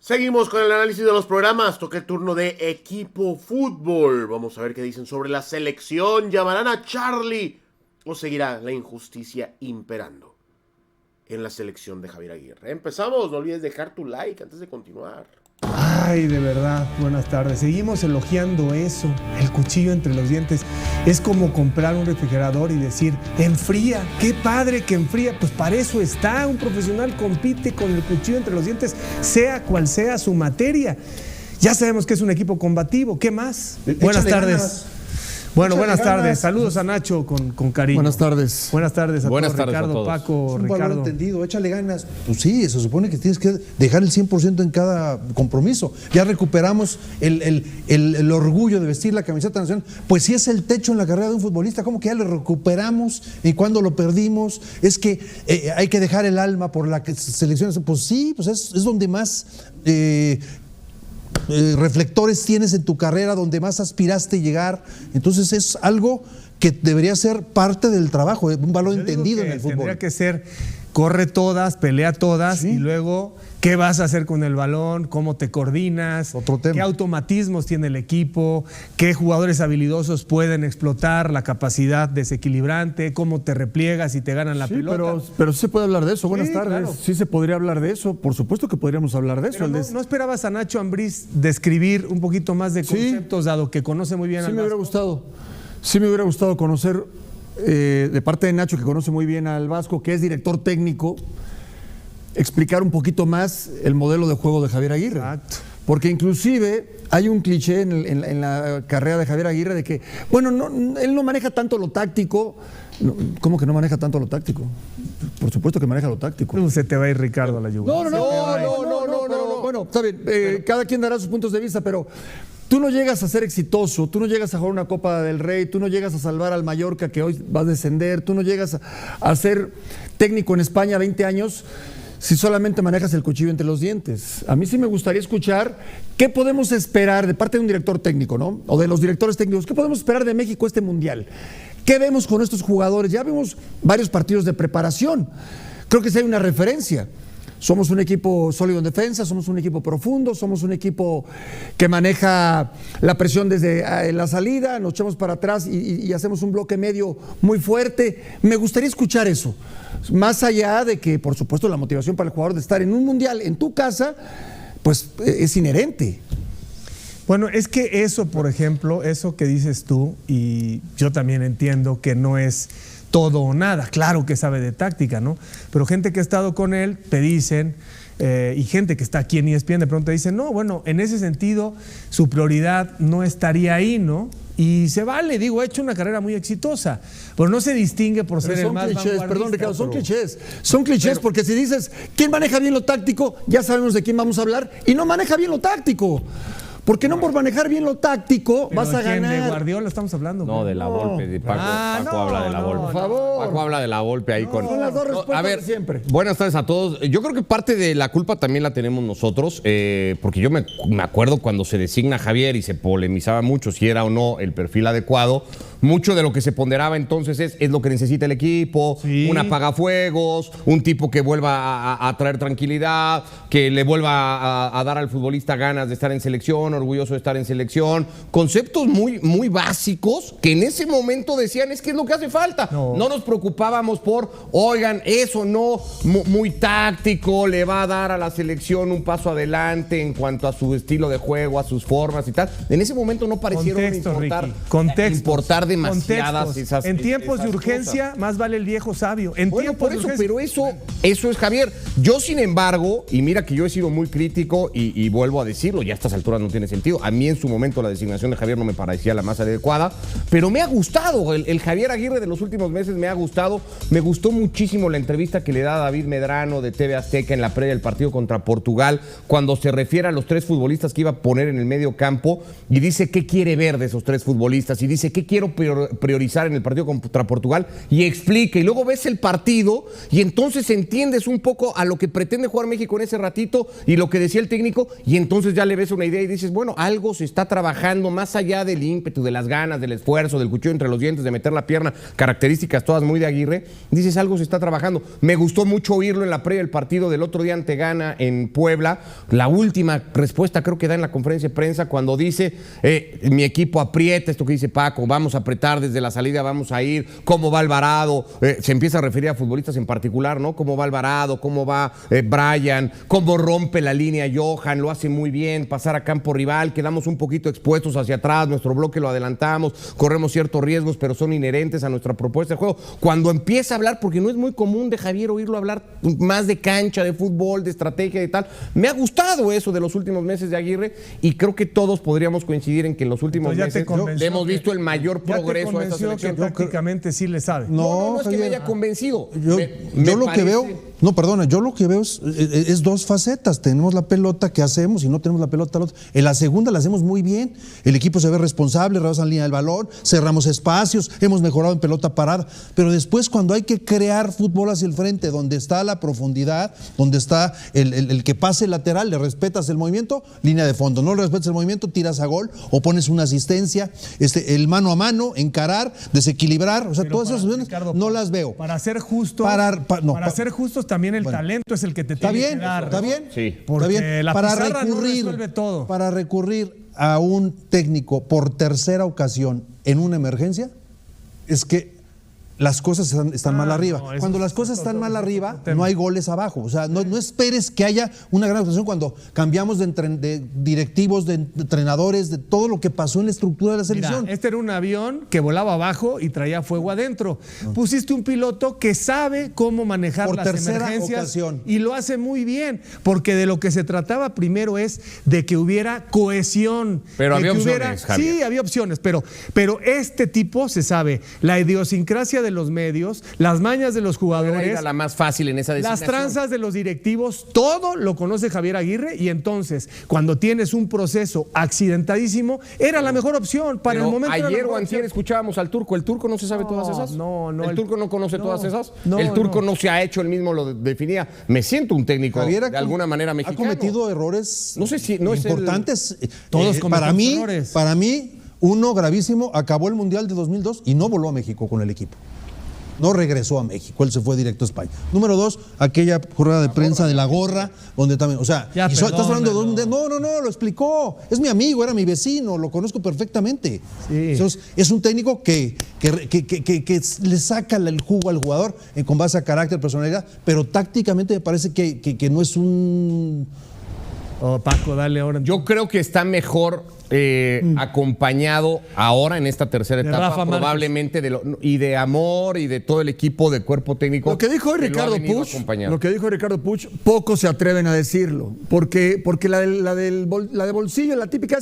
Seguimos con el análisis de los programas. Toca el turno de Equipo Fútbol. Vamos a ver qué dicen sobre la selección. ¿Llamarán a Charlie o seguirá la injusticia imperando en la selección de Javier Aguirre? Empezamos. No olvides dejar tu like antes de continuar. Ay, de verdad, buenas tardes. Seguimos elogiando eso, el cuchillo entre los dientes. Es como comprar un refrigerador y decir, enfría, qué padre que enfría. Pues para eso está, un profesional compite con el cuchillo entre los dientes, sea cual sea su materia. Ya sabemos que es un equipo combativo, ¿qué más? Buenas tardes. Ganas. Bueno, buenas tardes. Saludos a Nacho con cariño. Buenas tardes. Buenas tardes a todos. Ricardo, a todos. Paco, es un Ricardo. valor entendido, échale ganas. Pues sí, se supone que tienes que dejar el 100% en cada compromiso. Ya recuperamos el orgullo de vestir la camiseta nacional. Pues sí es el techo en la carrera de un futbolista. ¿Cómo que ya lo recuperamos? ¿Y cuando lo perdimos? Es que hay que dejar el alma por la selección. Pues sí, pues es donde más... reflectores tienes en tu carrera, donde más aspiraste llegar. Entonces es algo que debería ser parte del trabajo, un valor entendido en el fútbol. Tendría que ser, corre todas, pelea todas, sí. Y luego, ¿qué vas a hacer con el balón? ¿Cómo te coordinas? Otro tema. ¿Qué automatismos tiene el equipo? ¿Qué jugadores habilidosos pueden explotar la capacidad desequilibrante? ¿Cómo te repliegas y te ganan la pelota? Pero sí se puede hablar de eso. Sí, Buenas tardes. claro. Sí se podría hablar de eso. Por supuesto que podríamos hablar de eso. ¿No esperabas a Nacho Ambriz describir un poquito más de conceptos, dado que conoce muy bien al Sí, me hubiera Vasco? gustado. Sí me hubiera gustado conocer de parte de Nacho, que conoce muy bien al Vasco, que es director técnico, explicar un poquito más el modelo de juego de Javier Aguirre. Exacto. Porque inclusive hay un cliché en la carrera de Javier Aguirre de que, bueno, él no maneja tanto lo táctico. ¿Cómo que no maneja tanto lo táctico? Por supuesto que maneja lo táctico. Se te va a ir Ricardo a la lluvia. No. Bueno, está bien, cada quien dará sus puntos de vista, pero tú no llegas a ser exitoso, tú no llegas a jugar una Copa del Rey, tú no llegas a salvar al Mallorca que hoy va a descender, tú no llegas a ser técnico en España 20 años si solamente manejas el cuchillo entre los dientes. A mí sí me gustaría escuchar qué podemos esperar de parte de un director técnico, ¿no? O de los directores técnicos, ¿qué podemos esperar de México este mundial? ¿Qué vemos con estos jugadores? Ya vimos varios partidos de preparación. Creo que sí hay una referencia. Somos un equipo sólido en defensa, somos un equipo profundo, somos un equipo que maneja la presión desde la salida, nos echamos para atrás y hacemos un bloque medio muy fuerte. Me gustaría escuchar eso. Más allá de que, por supuesto, la motivación para el jugador de estar en un mundial en tu casa, pues es inherente. Bueno, es que eso, por ejemplo, eso que dices tú, y yo también entiendo que no es todo o nada, claro que sabe de táctica, ¿no? Pero gente que ha estado con él te dicen, y gente que está aquí en ESPN de pronto dicen, no, bueno, en ese sentido su prioridad no estaría ahí, ¿no? Y se vale, digo, ha hecho una carrera muy exitosa, pero no se distingue por ser el más vanguardista. Perdón, Ricardo, son clichés, porque si dices, ¿quién maneja bien lo táctico? Ya sabemos de quién vamos a hablar, y no maneja bien lo táctico. Porque no por manejar bien lo táctico vas a ganar. ¿De Guardiola estamos hablando? No, de la Volpe, de Paco. Paco habla de la Volpe. Por favor. Paco habla de la Volpe ahí con... Son las dos respuestas a ver, de siempre. Buenas tardes a todos. Yo creo que parte de la culpa también la tenemos nosotros, porque yo me acuerdo cuando se designa a Javier y se polemizaba mucho si era o no el perfil adecuado. Mucho de lo que se ponderaba entonces es lo que necesita el equipo, sí. Un apagafuegos, un tipo que vuelva a traer tranquilidad, que le vuelva a dar al futbolista ganas de estar en selección, orgulloso de estar en selección. Conceptos muy básicos que en ese momento decían es que es lo que hace falta. No nos preocupábamos por, oigan, eso no, muy táctico, le va a dar a la selección un paso adelante en cuanto a su estilo de juego, a sus formas y tal. En ese momento no parecieron importar demasiadas esas. En tiempos esas de urgencia, cosas. Más vale el viejo sabio. Bueno, por eso, pero eso es Javier. Yo, sin embargo, y mira que yo he sido muy crítico y vuelvo a decirlo, ya a estas alturas no tiene sentido. A mí en su momento la designación de Javier no me parecía la más adecuada, pero me ha gustado. El Javier Aguirre de los últimos meses me ha gustado. Me gustó muchísimo la entrevista que le da David Medrano de TV Azteca en la previa del partido contra Portugal, cuando se refiere a los 3 futbolistas que iba a poner en el medio campo y dice qué quiere ver de esos 3 futbolistas y dice qué quiero priorizar en el partido contra Portugal y explica. Y luego ves el partido y entonces entiendes un poco a lo que pretende jugar México en ese ratito y lo que decía el técnico. Y entonces ya le ves una idea y dices, bueno, algo se está trabajando más allá del ímpetu, de las ganas, del esfuerzo, del cuchillo entre los dientes, de meter la pierna, características todas muy de Aguirre. Dices, algo se está trabajando. Me gustó mucho oírlo en la previa del partido del otro día ante Ghana en Puebla. La última respuesta creo que da en la conferencia de prensa cuando dice, mi equipo aprieta, esto que dice Paco, vamos a apretar desde la salida, vamos a ir, cómo va Alvarado, se empieza a referir a futbolistas en particular, ¿no? Cómo va Alvarado, cómo va Brian, cómo rompe la línea Johan, lo hace muy bien, pasar a campo rival, quedamos un poquito expuestos hacia atrás, nuestro bloque lo adelantamos, corremos ciertos riesgos, pero son inherentes a nuestra propuesta de juego. Cuando empieza a hablar, porque no es muy común de Javier oírlo hablar más de cancha, de fútbol, de estrategia y tal, me ha gustado eso de los últimos meses de Aguirre y creo que todos podríamos coincidir en que en los últimos meses le hemos visto el mayor progreso a esta selección. Que tácticamente sí le sabe. No es que me haya convencido. Yo lo que veo, no, perdona, yo lo que veo es dos facetas. Tenemos la pelota, ¿qué hacemos? Y no tenemos la pelota, en la segunda la hacemos muy bien. El equipo se ve responsable, rebasan la línea del balón, cerramos espacios, hemos mejorado en pelota parada. Pero después, cuando hay que crear fútbol hacia el frente, donde está la profundidad, donde está el que pase lateral, le respetas el movimiento, línea de fondo. No le respetas el movimiento, tiras a gol o pones una asistencia, el mano a mano, encarar, desequilibrar. O sea, todas esas opciones no las veo. Para ser justos, ser justos también el talento es el que te tiene que dar. Está bien, sí. Porque está bien. la pizarra no resuelve todo. Para recurrir a un técnico por tercera ocasión en una emergencia, es que las cosas están mal arriba. No, cuando las cosas están mal arriba, no hay goles abajo. O sea, no esperes que haya una gran actuación cuando cambiamos de directivos, de entrenadores, de todo lo que pasó en la estructura de la selección. Mira, este era un avión que volaba abajo y traía fuego adentro. Pusiste un piloto que sabe cómo manejar Por las tercera emergencias ocasión. y lo hace muy bien, porque de lo que se trataba primero es de que hubiera cohesión. Pero de había que opciones, Javier. Sí, había opciones, pero este tipo se sabe la idiosincrasia de los medios, las mañas de los jugadores, Era la más fácil en esa las designación. tranzas de los directivos, todo lo conoce Javier Aguirre y entonces cuando tienes un proceso accidentadísimo, era la mejor opción para Pero el momento. ayer o antier escuchábamos al Turco. ¿El Turco no se sabe todas esas? No. ¿El Turco no conoce todas esas? No, el Turco no se ha hecho, él mismo lo definía. Me siento un técnico Javier de alguna manera mexicano. Ha cometido errores No sé si no es importantes. Todos cometemos errores. Para mí, uno gravísimo, acabó el Mundial de 2002 y no voló a México con el equipo. No regresó a México, él se fue directo a España. Número 2, aquella jornada de prensa de la gorra, donde también, o sea, Ya, estás hablando de perdónalo. no, lo explicó. Es mi amigo, era mi vecino, lo conozco perfectamente. Sí. Entonces, es un técnico que le saca el jugo al jugador con base a carácter, personalidad, pero tácticamente me parece que no es un... Oh, Paco, dale ahora. Yo creo que está mejor acompañado ahora en esta tercera De etapa, Rafa Márquez. probablemente y de Amor y de todo el equipo de cuerpo técnico. Lo que dijo hoy que lo ha Ricardo venido Puch, acompañando. pocos se atreven a decirlo, porque la de bolsillo, la típica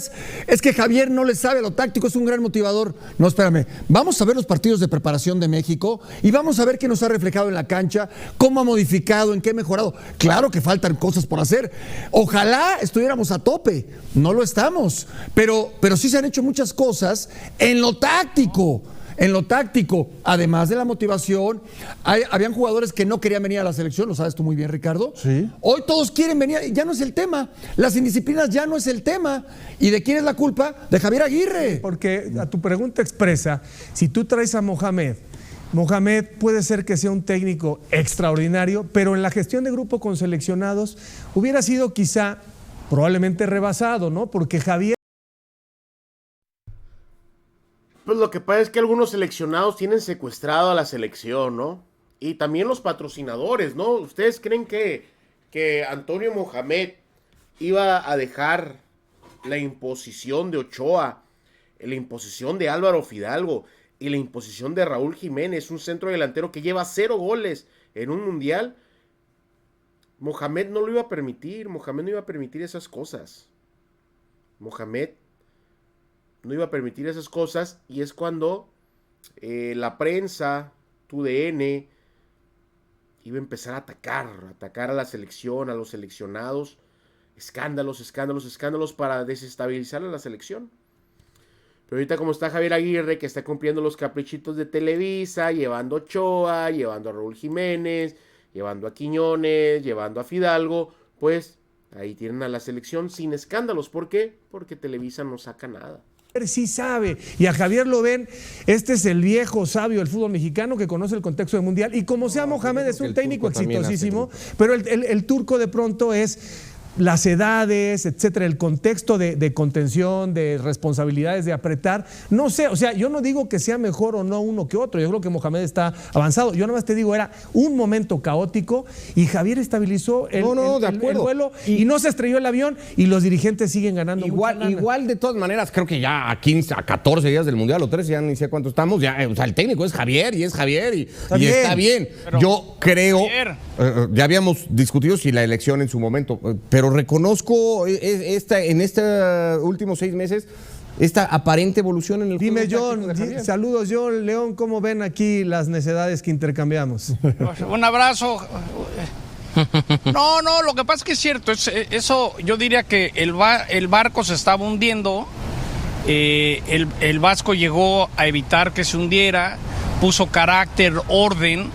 es que Javier no le sabe lo táctico, es un gran motivador. No, espérame, vamos a ver los partidos de preparación de México y vamos a ver qué nos ha reflejado en la cancha, cómo ha modificado, en qué ha mejorado. Claro que faltan cosas por hacer. Ojalá estuviéramos a tope, no lo estamos, pero sí se han hecho muchas cosas en lo táctico. En lo táctico, además de la motivación, habían jugadores que no querían venir a la selección, lo sabes tú muy bien, Ricardo. Sí. Hoy todos quieren venir, ya no es el tema. Las indisciplinas ya no es el tema. ¿Y de quién es la culpa? De Javier Aguirre. Porque a tu pregunta expresa, si tú traes a Mohamed puede ser que sea un técnico extraordinario, pero en la gestión de grupo con seleccionados hubiera sido quizá probablemente rebasado, ¿no? Porque Javier... Pues lo que pasa es que algunos seleccionados tienen secuestrado a la selección, ¿no? Y también los patrocinadores, ¿no? ¿Ustedes creen que Antonio Mohamed iba a dejar la imposición de Ochoa, la imposición de Álvaro Fidalgo y la imposición de Raúl Jiménez, un centro delantero que lleva 0 goles en un mundial? Mohamed no lo iba a permitir, Mohamed no iba a permitir esas cosas. Mohamed no iba a permitir esas cosas y es cuando la prensa, TUDN, iba a empezar a atacar a la selección, a los seleccionados, escándalos para desestabilizar a la selección. Pero ahorita como está Javier Aguirre, que está cumpliendo los caprichitos de Televisa, llevando a Ochoa, llevando a Raúl Jiménez, llevando a Quiñones, llevando a Fidalgo, pues ahí tienen a la selección sin escándalos. ¿Por qué? Porque Televisa no saca nada. Sí sabe, y a Javier lo ven, este es el viejo sabio del fútbol mexicano que conoce el contexto del mundial, y como sea Mohamed es un técnico exitosísimo, pero el turco de pronto es las edades, etcétera, el contexto de contención, de responsabilidades, de apretar, no sé, o sea, yo no digo que sea mejor o no uno que otro, yo creo que Mohamed está avanzado, yo nada más te digo, era un momento caótico y Javier estabilizó el vuelo y no se estrelló el avión y los dirigentes siguen ganando igual de todas maneras, creo que ya a 15, a 14 días del Mundial o 13, ya ni sé cuánto estamos, ya, o sea, el técnico es Javier y está bien. Pero, yo creo, ya habíamos discutido si la elección en su momento, pero reconozco en estos últimos 6 meses esta aparente evolución en el Dime, juego. John, saludos, John, León, ¿cómo ven aquí las necedades que intercambiamos? Un abrazo. No, lo que pasa es que es cierto, eso yo diría que el barco se estaba hundiendo, el Vasco llegó a evitar que se hundiera, puso carácter, orden,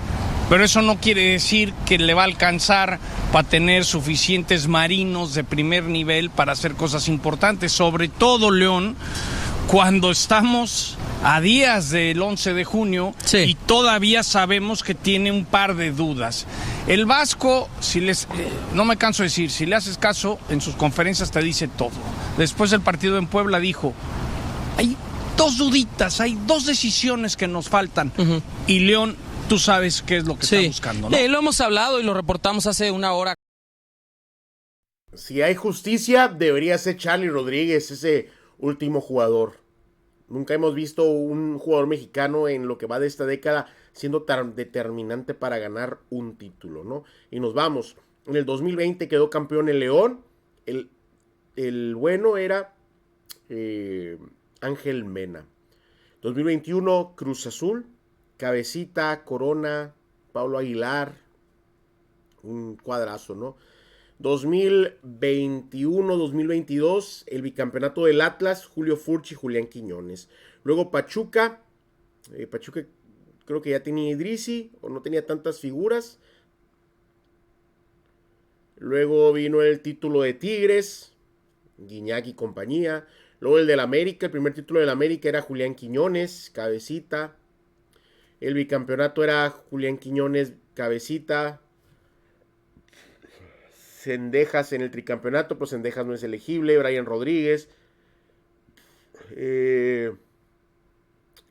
pero eso no quiere decir que le va a alcanzar para tener suficientes marinos de primer nivel para hacer cosas importantes, sobre todo, León, cuando estamos a días del 11 de junio y todavía sabemos que tiene un par de dudas. El Vasco, no me canso de decir, si le haces caso, en sus conferencias te dice todo. Después del partido en Puebla dijo, hay 2 duditas, hay 2 decisiones que nos faltan. Y León, tú sabes qué es lo que está buscando, ¿no? Lo hemos hablado y lo reportamos hace una hora. Si hay justicia, debería ser Charly Rodríguez, ese último jugador. Nunca hemos visto un jugador mexicano en lo que va de esta década siendo tan determinante para ganar un título, ¿no? Y nos vamos. En el 2020 quedó campeón el León. El bueno era Ángel Mena. 2021 Cruz Azul. Cabecita, Corona, Pablo Aguilar, un cuadrazo, ¿no? 2021-2022, el bicampeonato del Atlas, Julio Furch y Julián Quiñones. Luego Pachuca creo que ya tenía Idrisi, o no tenía tantas figuras. Luego vino el título de Tigres, Guiñac y compañía. Luego el del América, el primer título del América era Julián Quiñones, Cabecita. El bicampeonato era Julián Quiñones, Cabecita. Cendejas en el tricampeonato, pero Cendejas no es elegible. Brian Rodríguez.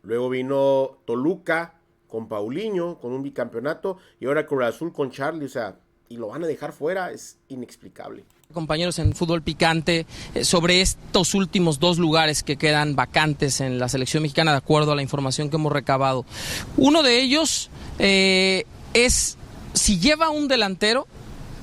Luego vino Toluca con Paulinho, con un bicampeonato. Y ahora Cruz Azul con Charly. O sea, y lo van a dejar fuera. Es inexplicable. Compañeros en Fútbol Picante, sobre estos últimos 2 lugares que quedan vacantes en la selección mexicana, de acuerdo a la información que hemos recabado. Uno de ellos es si lleva un delantero,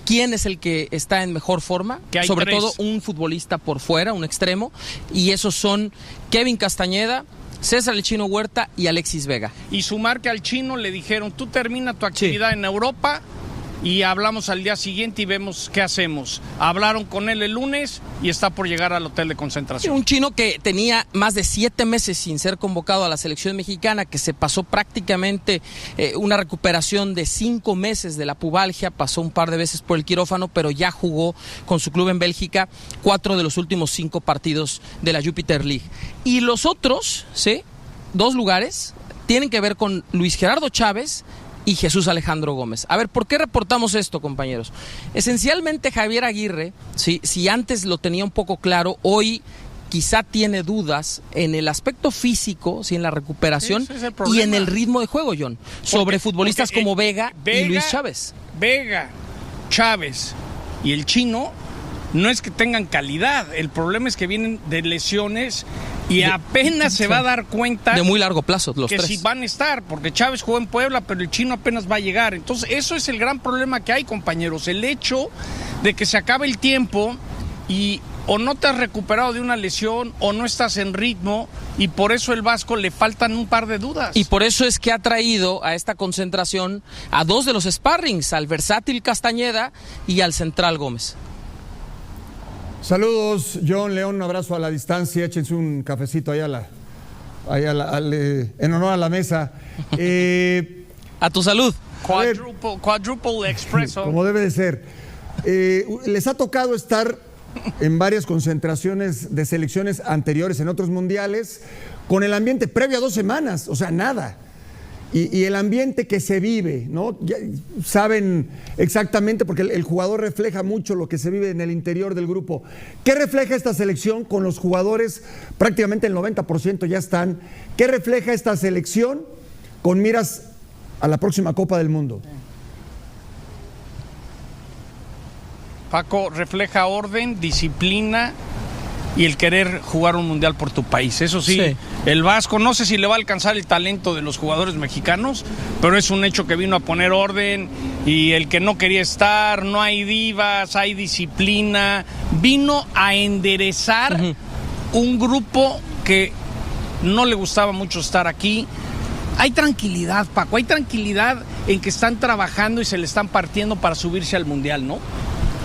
¿quién es el que está en mejor forma? Sobre 3. Todo un futbolista por fuera, un extremo, y esos son Kevin Castañeda, César el Chino Huerta y Alexis Vega. Y sumar que al Chino le dijeron, tú termina tu actividad en Europa y hablamos al día siguiente y vemos qué hacemos. Hablaron con él el lunes y está por llegar al hotel de concentración. Un chino que tenía más de 7 meses sin ser convocado a la selección mexicana, que se pasó prácticamente una recuperación de 5 meses de la pubalgia, pasó un par de veces por el quirófano, pero ya jugó con su club en Bélgica 4 de los últimos 5 partidos de la Jupiter League. Y los otros, 2 lugares, tienen que ver con Luis Gerardo Chávez y Jesús Alejandro Gómez. A ver, ¿por qué reportamos esto, compañeros? Esencialmente Javier Aguirre, si antes lo tenía un poco claro, hoy quizá tiene dudas en el aspecto físico, en la recuperación y en el ritmo de juego, John, sobre futbolistas como Vega y Luis Chávez. Vega, Chávez y el Chino no es que tengan calidad, el problema es que vienen de lesiones y apenas se va a dar cuenta de muy largo plazo los que 3. si van a estar, porque Chávez jugó en Puebla, pero el Chino apenas va a llegar. Entonces eso es el gran problema que hay, compañeros, el hecho de que se acabe el tiempo y o no te has recuperado de una lesión o no estás en ritmo, y por eso el Vasco le faltan un par de dudas. Y por eso es que ha traído a esta concentración a 2 de los sparrings, al versátil Castañeda y al central Gómez. Saludos, John, León, un abrazo a la distancia, échense un cafecito allá ahí en honor a la mesa. A tu salud. Quadruple expreso. Como debe de ser. Les ha tocado estar en varias concentraciones de selecciones anteriores en otros mundiales con el ambiente previo a 2 semanas, o sea, nada. Y el ambiente que se vive, ¿no? Ya saben exactamente, porque el jugador refleja mucho lo que se vive en el interior del grupo. ¿Qué refleja esta selección con los jugadores? Prácticamente el 90% ya están. ¿Qué refleja esta selección con miras a la próxima Copa del Mundo? Paco, refleja orden, disciplina y el querer jugar un mundial por tu país. Eso sí, el Vasco, no sé si le va a alcanzar el talento de los jugadores mexicanos, pero es un hecho que vino a poner orden y el que no quería estar, no hay divas, hay disciplina, vino a enderezar un grupo que no le gustaba mucho estar aquí. Hay tranquilidad, Paco, hay tranquilidad en que están trabajando y se le están partiendo para subirse al mundial, ¿no?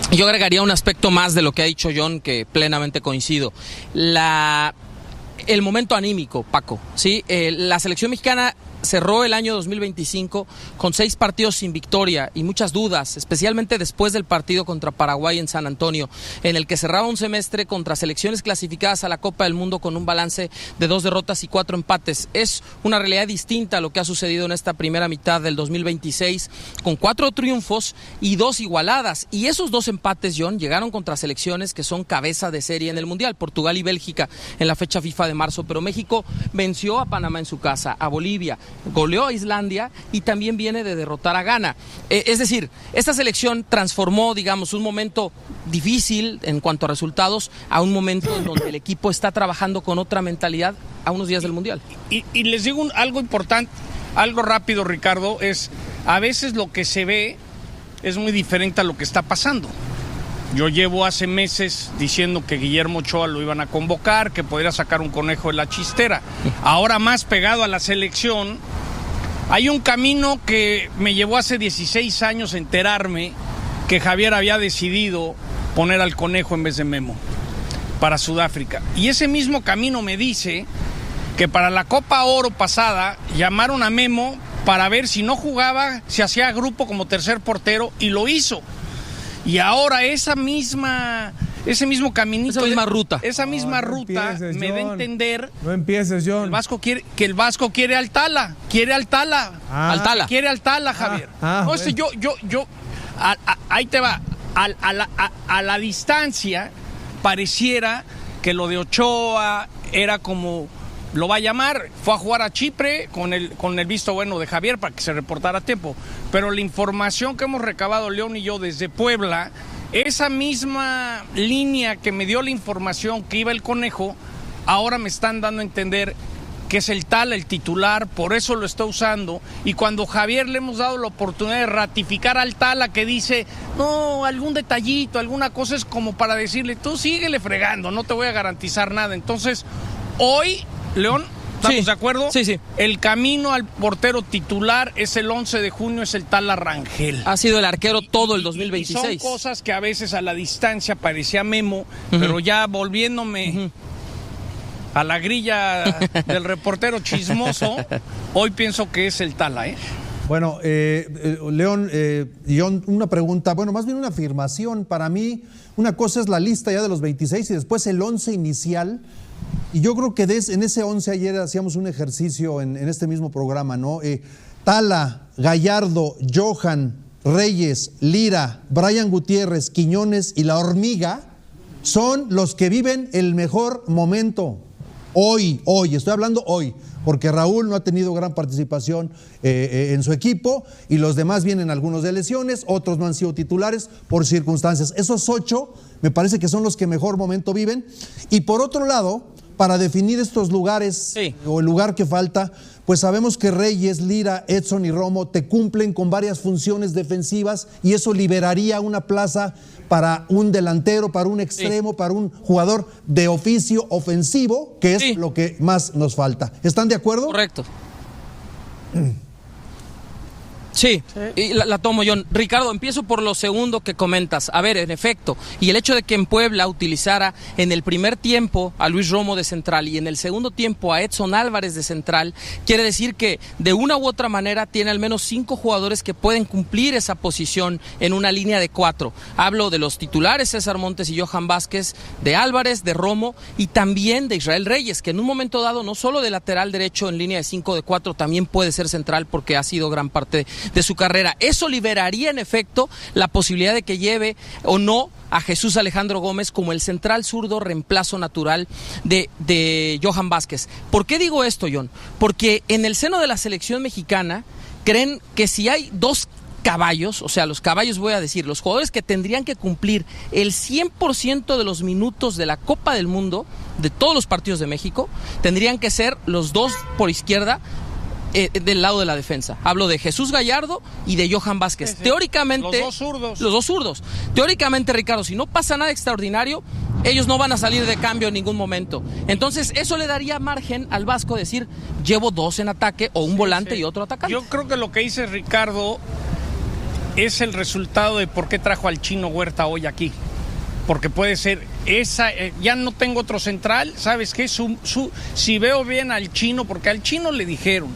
Yo agregaría un aspecto más de lo que ha dicho John, que plenamente coincido. El momento anímico, Paco, ¿sí? La selección mexicana cerró el año 2025 con 6 partidos sin victoria y muchas dudas, especialmente después del partido contra Paraguay en San Antonio, en el que cerraba un semestre contra selecciones clasificadas a la Copa del Mundo con un balance de 2 derrotas y 4 empates. Es una realidad distinta a lo que ha sucedido en esta primera mitad del 2026, con 4 triunfos y 2 igualadas. Y esos 2 empates, John, llegaron contra selecciones que son cabeza de serie en el Mundial, Portugal y Bélgica en la fecha FIFA de marzo, pero México venció a Panamá en su casa, a Bolivia, goleó a Islandia y también viene de derrotar a Ghana. Es decir, esta selección transformó, digamos, un momento difícil en cuanto a resultados a un momento en donde el equipo está trabajando con otra mentalidad a unos días del Mundial. Y les digo algo importante, algo rápido, Ricardo, es a veces lo que se ve es muy diferente a lo que está pasando. Yo llevo hace meses diciendo que Guillermo Ochoa lo iban a convocar, que podría sacar un conejo de la chistera. Ahora más pegado a la selección, hay un camino que me llevó hace 16 años a enterarme que Javier había decidido poner al conejo en vez de Memo para Sudáfrica. Y ese mismo camino me dice que para la Copa Oro pasada llamaron a Memo para ver si no jugaba, se hacía grupo como tercer portero y lo hizo. Y ahora ese mismo caminito, esa misma ruta empieces, me da a John. entender. No empieces, John. El Vasco quiere al Tala, quiere al Tala, Javier. No, Bueno. Ahí te va. A la distancia pareciera que lo de Ochoa era como lo va a llamar, fue a jugar a Chipre con el visto bueno de Javier para que se reportara a tiempo. Pero la información que hemos recabado León y yo desde Puebla, esa misma línea que me dio la información que iba el conejo, ahora me están dando a entender que es el Tala, el titular, por eso lo está usando. Y cuando Javier le hemos dado la oportunidad de ratificar al Tala, que dice, no, algún detallito, alguna cosa, es como para decirle, tú síguele fregando, no te voy a garantizar nada. Entonces, hoy, León, ¿estamos de acuerdo? Sí. El camino al portero titular es el 11 de junio, es el Tala Rangel. Ha sido el arquero todo el Y 2026. son cosas que a veces a la distancia parecía Memo, pero ya volviéndome a la grilla del reportero chismoso, hoy pienso que es el Tala, ¿eh? Bueno, León, John, una pregunta, bueno, más bien una afirmación. Para mí, una cosa es la lista ya de los 26 y después el 11 inicial. Y yo creo que en ese 11 ayer hacíamos un ejercicio en este mismo programa, ¿no? Tala, Gallardo, Johan, Reyes, Lira, Brian Gutiérrez, Quiñones y La Hormiga son los que viven el mejor momento. Hoy, estoy hablando hoy, porque Raúl no ha tenido gran participación en su equipo y los demás vienen algunos de lesiones, otros no han sido titulares por circunstancias. Esos 8 me parece que son los que mejor momento viven. Y por otro lado, para definir estos lugares o el lugar que falta, pues sabemos que Reyes, Lira, Edson y Romo te cumplen con varias funciones defensivas y eso liberaría una plaza para un delantero, para un extremo, para un jugador de oficio ofensivo, que es lo que más nos falta. ¿Están de acuerdo? Correcto. Sí, y la tomo yo. Ricardo, empiezo por lo segundo que comentas. A ver, en efecto, y el hecho de que en Puebla utilizara en el primer tiempo a Luis Romo de central y en el segundo tiempo a Edson Álvarez de central, quiere decir que de una u otra manera tiene al menos 5 jugadores que pueden cumplir esa posición en una línea de 4. Hablo de los titulares César Montes y Johan Vázquez, de Álvarez, de Romo y también de Israel Reyes, que en un momento dado no solo de lateral derecho en línea de 5 de 4, también puede ser central porque ha sido gran parte de su carrera. Eso liberaría en efecto la posibilidad de que lleve o no a Jesús Alejandro Gómez como el central zurdo reemplazo natural de Johan Vázquez. ¿Por qué digo esto, John? Porque en el seno de la selección mexicana creen que si hay 2 caballos, o sea, los caballos voy a decir, los jugadores que tendrían que cumplir el 100% de los minutos de la Copa del Mundo, de todos los partidos de México, tendrían que ser los 2 por izquierda, del lado de la defensa. Hablo de Jesús Gallardo y de Johan Vázquez. Sí. Teóricamente... Los dos zurdos. Teóricamente, Ricardo, si no pasa nada extraordinario, ellos no van a salir de cambio en ningún momento. Entonces, eso le daría margen al Vasco decir, llevo 2 en ataque o un volante y otro atacante. Yo creo que lo que dice Ricardo es el resultado de por qué trajo al Chino Huerta hoy aquí. Porque puede ser esa, ya no tengo otro central, ¿sabes qué? Si veo bien al Chino, porque al Chino le dijeron,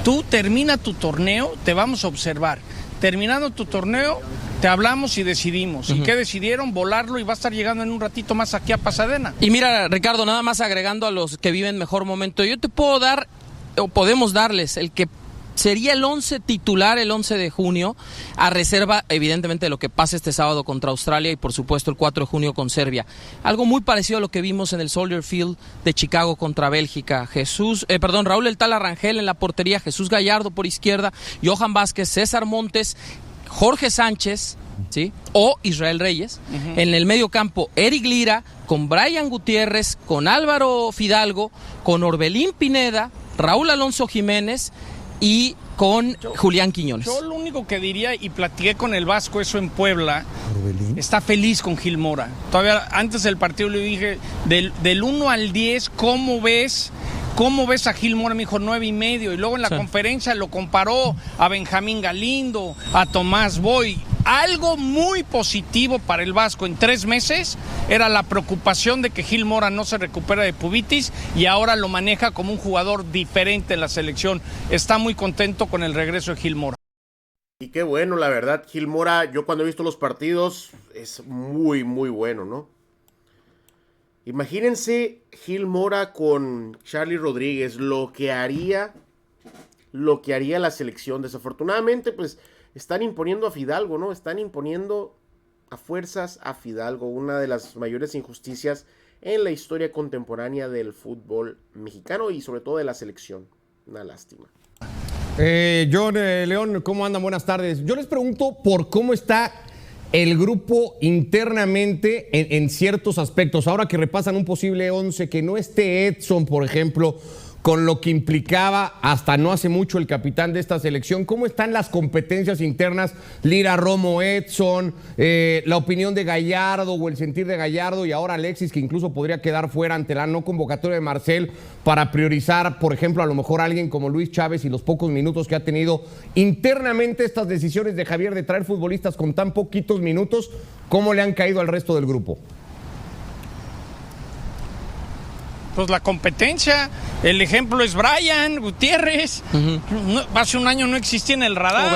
tú termina tu torneo, te vamos a observar. Terminando tu torneo, te hablamos y decidimos. ¿Y qué decidieron? Volarlo y va a estar llegando en un ratito más aquí a Pasadena. Y mira, Ricardo, nada más agregando a los que viven mejor momento, yo te puedo dar, o podemos darles, el que sería el 11 titular el 11 de junio, a reserva evidentemente de lo que pasa este sábado contra Australia y por supuesto el 4 de junio con Serbia. Algo muy parecido a lo que vimos en el Soldier Field de Chicago contra Bélgica. Raúl El Tala Rangel en la portería, Jesús Gallardo por izquierda, Johan Vázquez, César Montes, Jorge Sánchez, ¿sí? O Israel Reyes. En el medio campo, Eric Lira, con Brian Gutiérrez, con Álvaro Fidalgo, con Orbelín Pineda, Raúl Alonso Jiménez y con Julián Quiñones. Yo lo único que diría, y platiqué con el Vasco eso en Puebla, está feliz con Gil Mora. Todavía antes del partido le dije, del 1 al 10, ¿cómo ves a Gil Mora? Me dijo 9.5, y luego en la conferencia lo comparó a Benjamín Galindo, a Tomás Boy. Algo muy positivo para el Vasco en 3 meses era la preocupación de que Gil Mora no se recupera de pubitis y ahora lo maneja como un jugador diferente en la selección. Está muy contento con el regreso de Gil Mora. Y qué bueno, la verdad, Gil Mora, yo cuando he visto los partidos, es muy, muy bueno, ¿no? Imagínense Gil Mora con Charly Rodríguez, lo que haría la selección. Desafortunadamente, pues, están imponiendo a Fidalgo, ¿no? Están imponiendo a fuerzas a Fidalgo, una de las mayores injusticias en la historia contemporánea del fútbol mexicano y sobre todo de la selección. Una lástima. John León, ¿cómo andan? Buenas tardes. Yo les pregunto por cómo está el grupo internamente en ciertos aspectos. Ahora que repasan un posible 11, que no esté Edson, por ejemplo, con lo que implicaba hasta no hace mucho el capitán de esta selección. ¿Cómo están las competencias internas? Lira, Romo, Edson, la opinión de Gallardo o el sentir de Gallardo, y ahora Alexis, que incluso podría quedar fuera ante la no convocatoria de Marcel para priorizar, por ejemplo, a lo mejor a alguien como Luis Chávez y los pocos minutos que ha tenido. Internamente, estas decisiones de Javier de traer futbolistas con tan poquitos minutos, ¿cómo le han caído al resto del grupo? Pues la competencia, el ejemplo es Brian Gutiérrez. Hace un año no existía en el radar.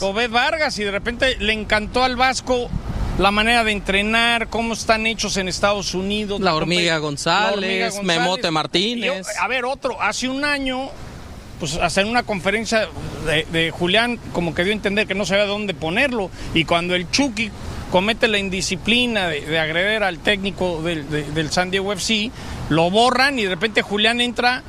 Obed Vargas, y de repente le encantó al Vasco la manera de entrenar, cómo están hechos en Estados Unidos. La Hormiga González, Memote Martínez. Hace un año, pues hasta en una conferencia de Julián, como que dio a entender que no sabía dónde ponerlo, y cuando el Chucky comete la indisciplina de agreder al técnico del San Diego FC, lo borran y de repente Julián entra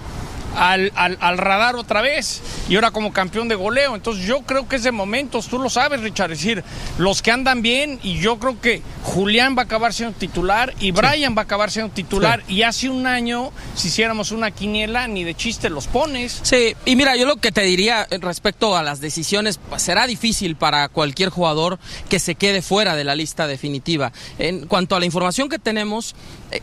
al radar otra vez y ahora como campeón de goleo. Entonces yo creo que es de momentos, tú lo sabes, Richard, es decir, los que andan bien, y yo creo que Julián va a acabar siendo titular y Brian va a acabar siendo titular, y hace un año, si hiciéramos una quiniela, ni de chiste los pones. Sí, y mira, yo lo que te diría respecto a las decisiones, pues, será difícil para cualquier jugador que se quede fuera de la lista definitiva. En cuanto a la información que tenemos,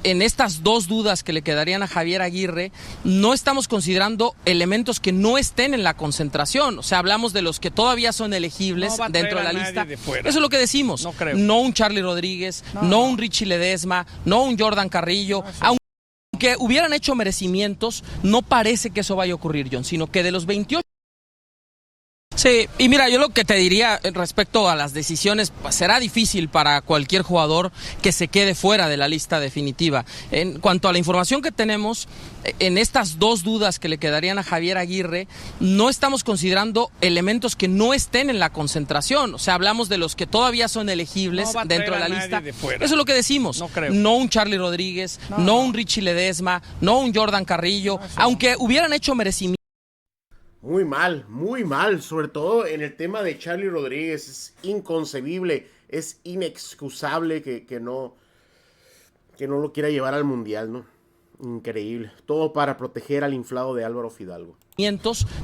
en estas 2 dudas que le quedarían a Javier Aguirre, no estamos considerando considerando elementos que no estén en la concentración. O sea, hablamos de los que todavía son elegibles dentro de la lista. Eso es lo que decimos. No creo. No un Charlie Rodríguez, no un Richie Ledesma, no un Jordan Carrillo. Aunque hubieran hecho merecimientos, no parece que eso vaya a ocurrir, John, sino que de los 28... Sí, y mira, yo lo que te diría respecto a las decisiones, pues, será difícil para cualquier jugador que se quede fuera de la lista definitiva. En cuanto a la información que tenemos, en estas dos dudas que le quedarían a Javier Aguirre, no estamos considerando elementos que no estén en la concentración. O sea, hablamos de los que todavía son elegibles dentro de la lista. Eso es lo que decimos. No creo. No un Charlie Rodríguez, no un Richie Ledesma, no un Jordan Carrillo, aunque hubieran hecho merecimientos. Muy mal, sobre todo en el tema de Charlie Rodríguez. Es inconcebible, es inexcusable que no lo quiera llevar al Mundial, ¿no? Increíble. Todo para proteger al inflado de Álvaro Fidalgo.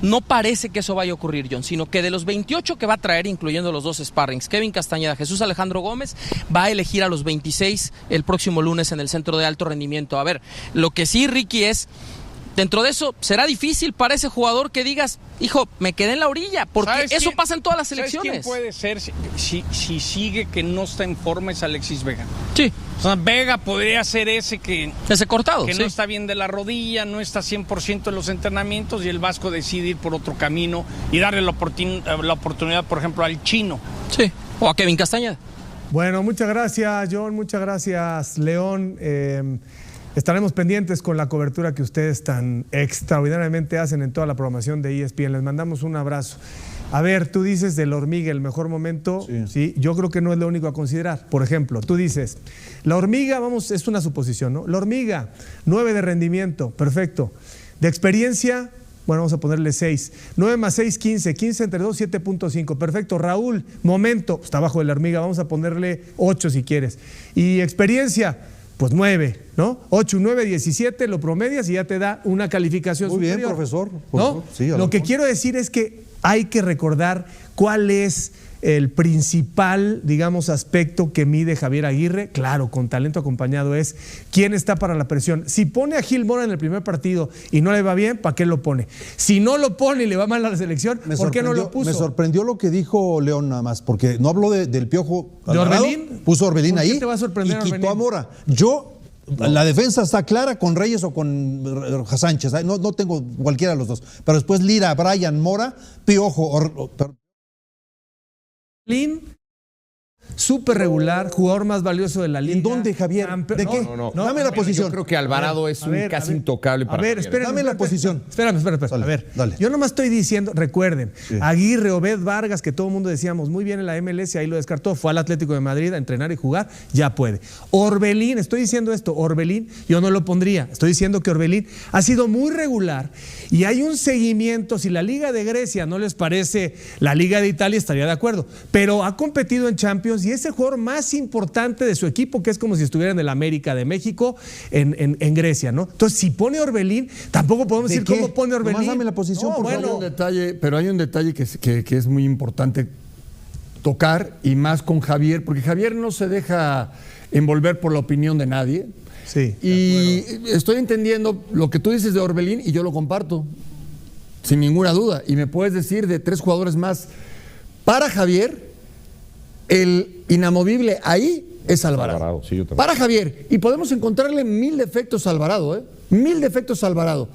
No parece que eso vaya a ocurrir, John, sino que de los 28 que va a traer, incluyendo los dos sparrings, Kevin Castañeda, Jesús Alejandro Gómez, va a elegir a los 26 el próximo lunes en el Centro de Alto Rendimiento. A ver, lo que sí, Ricky, es... Dentro de eso, será difícil para ese jugador que digas, hijo, me quedé en la orilla, porque eso pasa en todas las selecciones. ¿Sabes quién puede ser si sigue que no está en forma? Es Alexis Vega. Sí. O sea, Vega podría ser ese cortado, que sí. no está bien de la rodilla, no está 100% en los entrenamientos y el Vasco decide ir por otro camino y darle la oportunidad, por ejemplo, al Chino. Sí, o a Kevin Castañeda. Bueno, muchas gracias, John, muchas gracias, León. Estaremos pendientes con la cobertura que ustedes tan extraordinariamente hacen en toda la programación de ESPN. Les mandamos un abrazo. A ver, tú dices de la hormiga, el mejor momento, sí, yo creo que no es lo único a considerar. Por ejemplo, tú dices, la hormiga, es una suposición, ¿no? La hormiga, 9 de rendimiento, perfecto. De experiencia, bueno, vamos a ponerle 6. 9 más 6, 15. 15 entre 2, 7.5. Perfecto. Raúl, momento, está abajo de la hormiga, vamos a ponerle 8 si quieres. Y experiencia, pues 9, ¿no? 8, 9, 17, lo promedias y ya te da una calificación Muy superior. bien, profesor. ¿No? Sí, lo que quiero decir es que hay que recordar cuál es el principal, digamos, aspecto que mide Javier Aguirre. Claro, con talento acompañado es quién está para la presión. Si pone a Gil Mora en el primer partido y no le va bien, ¿para qué lo pone? Si no lo pone y le va mal a la selección, ¿por qué no lo puso? Me sorprendió lo que dijo León nada más, porque no habló del Piojo Alvarado, ¿De Orbelín? puso a Orbelín ¿Por qué ahí te va a sorprender y quitó Orbelín? a Mora. La defensa está clara con Reyes o con Sánchez, no tengo cualquiera de los dos, pero después Lira, Brian, Mora, Piojo, súper regular, jugador más valioso de la liga. ¿En dónde, Javier? ¿De qué? No. Dame la posición. Yo creo que Alvarado es casi intocable para Javier. Dame la posición. Espérame. Dale, A ver, dale. yo nomás estoy diciendo, recuerden, Aguirre, Obed Vargas, que todo el mundo decíamos muy bien en la MLS, ahí lo descartó, fue al Atlético de Madrid a entrenar y jugar, ya puede. Orbelín, estoy diciendo esto, Orbelín, yo no lo pondría, estoy diciendo que Orbelín ha sido muy regular y hay un seguimiento. Si la Liga de Grecia no les parece la Liga de Italia, estaría de acuerdo, pero ha competido en Champions y es el jugador más importante de su equipo, que es como si estuviera en el América de México en Grecia, ¿no? Entonces, si pone Orbelín, tampoco podemos decir cómo pone Orbelín. Nomás dame la posición, por Hay favor. un detalle que es muy importante tocar, y más con Javier, porque Javier no se deja envolver por la opinión de nadie. Sí. Y estoy entendiendo lo que tú dices de Orbelín y yo lo comparto, sin ninguna duda. Y me puedes decir de 3 jugadores más. Para Javier, el inamovible ahí es Alvarado. Sí, yo también. Para Javier. Y podemos encontrarle 1000 defectos a Alvarado, ¿eh? 1000 defectos a Alvarado.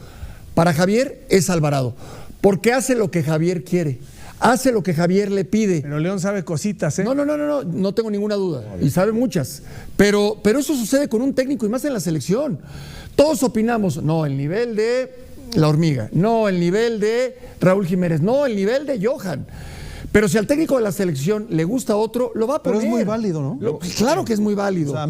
Para Javier es Alvarado. Porque hace lo que Javier quiere. Hace lo que Javier le pide. Pero León sabe cositas, ¿eh? No tengo ninguna duda. Y sabe muchas. Pero eso sucede con un técnico y más en la selección. Todos opinamos, no, el nivel de la hormiga, no, el nivel de Raúl Jiménez, no, el nivel de Johan. Pero si al técnico de la selección le gusta otro, lo va a poner. Pero es muy válido, ¿no? Claro que es muy válido. O sea,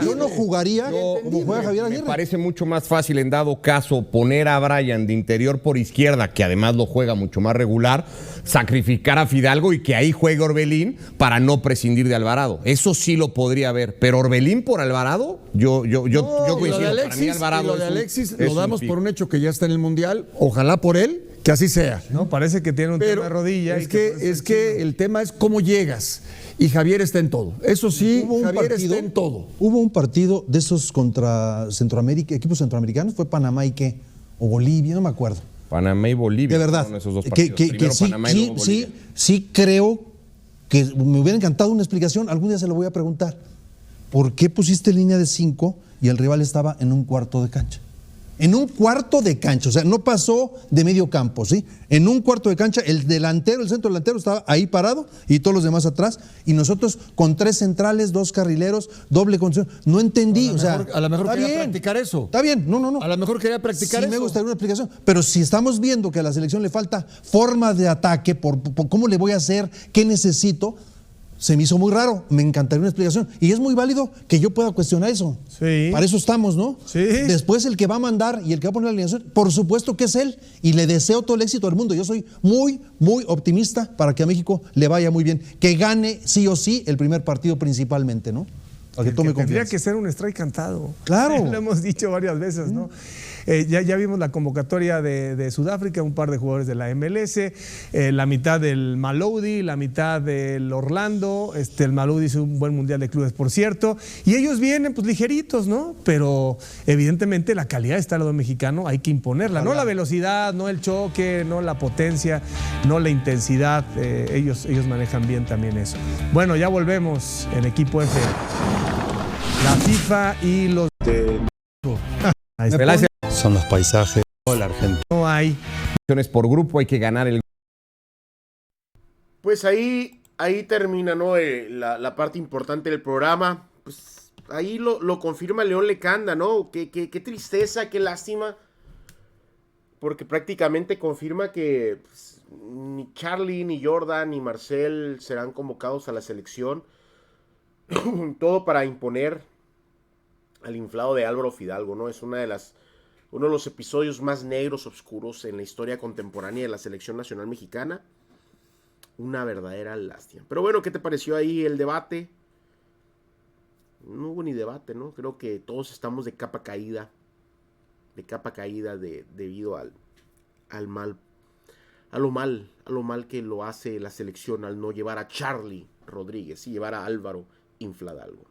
yo no jugaría como juega Javier Me Aguirre. parece mucho más fácil, en dado caso, poner a Brian de interior por izquierda, que además lo juega mucho más regular, sacrificar a Fidalgo y que ahí juegue Orbelín para no prescindir de Alvarado. Eso sí lo podría ver. Pero Orbelín por Alvarado, yo coincido. Lo de Para mí Alvarado lo de Alexis es lo damos por un hecho que ya está en el Mundial. Ojalá por él, que así sea. No, parece que tiene un tema de rodilla. Es que el tema es cómo llegas. Y Javier está en todo. Eso sí, Javier está en todo. Hubo un partido de esos contra Centroamérica, equipos centroamericanos, fue Panamá y qué. o Bolivia, no me acuerdo. Panamá y Bolivia. De verdad. Fueron esos dos Que partidos. Primero sí, Panamá y luego Bolivia. sí creo que me hubiera encantado una explicación. Algún día se lo voy a preguntar. ¿Por qué pusiste línea de 5 y el rival estaba en un cuarto de cancha? En un cuarto de cancha, o sea, no pasó de medio campo, ¿sí? En un cuarto de cancha, el centro delantero estaba ahí parado y todos los demás atrás, y nosotros con 3 centrales, 2 carrileros, doble contención. No entendí, A lo mejor está quería bien, practicar eso. Está bien, no. A lo mejor quería practicar Sí eso. me gustaría una explicación, pero si estamos viendo que a la selección le falta forma de ataque, por cómo le voy a hacer, qué necesito, se me hizo muy raro, me encantaría una explicación. Y es muy válido que yo pueda cuestionar eso. Sí. Para eso estamos, ¿no? Sí. Después el que va a mandar y el que va a poner la alineación, por supuesto que es él. Y le deseo todo el éxito al mundo. Yo soy muy, muy optimista para que a México le vaya muy bien. Que gane sí o sí el primer partido principalmente, ¿no? Para que tome tendría confianza. que ser un strike cantado. Claro. Lo hemos dicho varias veces, ¿no? Ya vimos la convocatoria de Sudáfrica, un par de jugadores de la MLS, la mitad del Malodi, la mitad del Orlando. El Malodi hizo un buen mundial de clubes, por cierto. Y ellos vienen pues ligeritos, ¿no? Pero evidentemente la calidad está al lado mexicano, hay que imponerla. No la velocidad, no el choque, no la potencia, no la intensidad. Ellos manejan bien también eso. Bueno, ya volvemos en Equipo F. La FIFA y los... Ahí está. Son los paisajes. No hay. Por grupo hay que ganar el. Pues ahí termina, ¿no? La parte importante del programa. Pues ahí lo confirma León Lecanda, ¿no? Qué tristeza, qué lástima. Porque prácticamente confirma que pues, ni Charlie, ni Jordan, ni Marcel serán convocados a la selección. Todo para imponer al inflado de Álvaro Fidalgo, ¿no? Es uno de los episodios más negros, oscuros en la historia contemporánea de la selección nacional mexicana. Una verdadera lástima. Pero bueno, ¿qué te pareció ahí el debate? No hubo ni debate, ¿no? Creo que todos estamos de capa caída. Debido al mal. A lo mal que lo hace la selección al no llevar a Charlie Rodríguez y llevar a Álvaro Infladalgo.